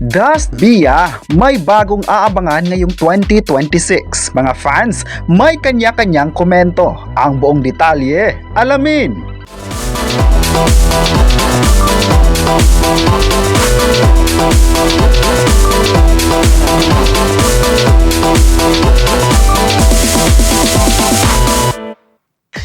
Dust Bia, may bagong aabangan ngayong 2026. Mga fans, may kanya-kanyang komento. Ang buong detalye, alamin!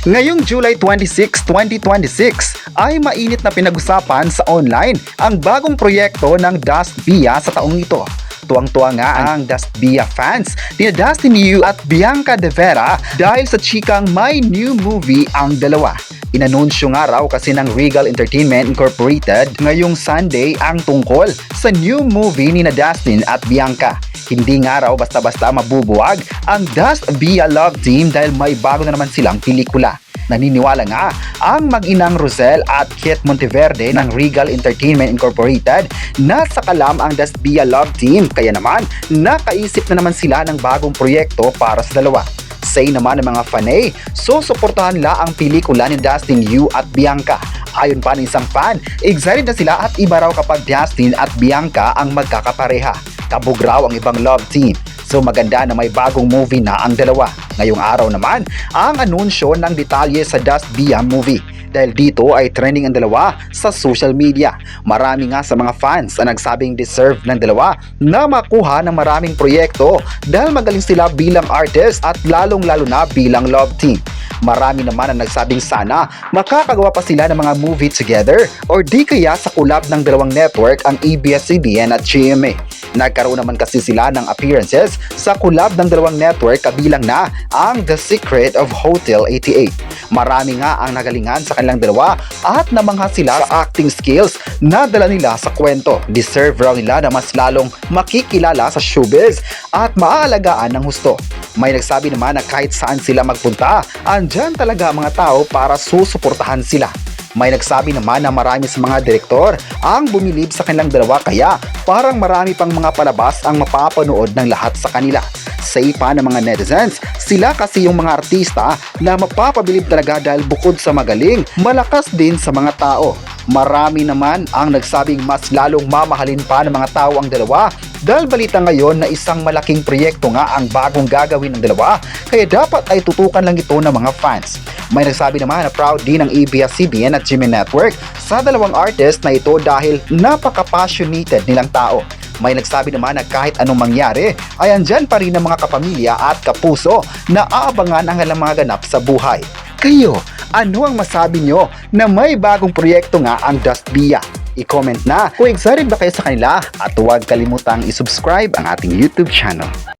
Ngayong July 26, 2026 ay mainit na pinag-usapan sa online ang bagong proyekto ng Dust Bia sa taong ito. Tuwang-tuwa nga ang Dust Bia fans ni Dustin Yu at Bianca De Vera dahil sa chikang may new movie ang dalawa. Inanunsyo nga raw kasi ng Regal Entertainment Incorporated ngayong Sunday ang tungkol sa new movie ni Dustin at Bianca. Hindi nga raw basta-basta mabubuwag ang Dust Bia Love Team dahil may bago na naman silang pelikula. Naniniwala nga ang mag-inang Rosel at Kit Monteverde ng Regal Entertainment Incorporated na sa kalam ang Dust Bia Love Team, kaya naman nakaisip na naman sila ng bagong proyekto para sa dalawa. Say naman ng mga fanay, susuportahan nila ang pelikula ni Dustin Yu at Bianca. Ayon pa ng isang fan, excited na sila at iba raw kapag Dustin at Bianca ang magkakapareha. Kabog raw ang ibang love team. So maganda na may bagong movie na ang dalawa. Ngayong araw naman, ang anunsyo ng detalye sa Dust Bia movie. Dahil dito ay trending ang dalawa sa social media. Marami nga sa mga fans ang nagsabing deserve ng dalawa na makuha ng maraming proyekto dahil magaling sila bilang artist at lalong-lalo na bilang love team. Marami naman ang nagsabing sana makakagawa pa sila ng mga movie together or di kaya sa collab ng dalawang network ang ABS-CBN at GMA. Nagkaroon naman kasi sila ng appearances sa collab ng dalawang network kabilang na ang The Secret of Hotel 88. Marami nga ang nagalingan sa kanilang dalawa at namangha sila sa acting skills na dala nila sa kwento. Deserve raw nila na mas lalong makikilala sa showbiz at maaalagaan ng husto. May nagsabi naman na kahit saan sila magpunta, andyan talaga ang mga tao para susuportahan sila. May nagsabi naman na marami sa mga direktor ang bumilib sa kanilang dalawa kaya parang marami pang mga palabas ang mapapanood ng lahat sa kanila. Say pa ng mga netizens, sila kasi yung mga artista na mapapabilib talaga dahil bukod sa magaling, malakas din sa mga tao. Marami naman ang nagsabing mas lalong mamahalin pa ng mga tao ang dalawa dahil balita ngayon na isang malaking proyekto nga ang bagong gagawin ng dalawa kaya dapat ay tutukan lang ito ng mga fans. May nagsabi naman na proud din ng ABS-CBN at GMA Network sa dalawang artist na ito dahil napaka-passionated nilang tao. May nagsabi naman na kahit anong mangyari ay andyan pa rin ang mga kapamilya at kapuso na aabangan ang ilang mga ganap sa buhay. Kayo, ano ang masabi nyo na may bagong proyekto nga ang Dust Bia? I-comment na kung excited ba kayo sa kanila at huwag kalimutang i-subscribe ang ating YouTube channel.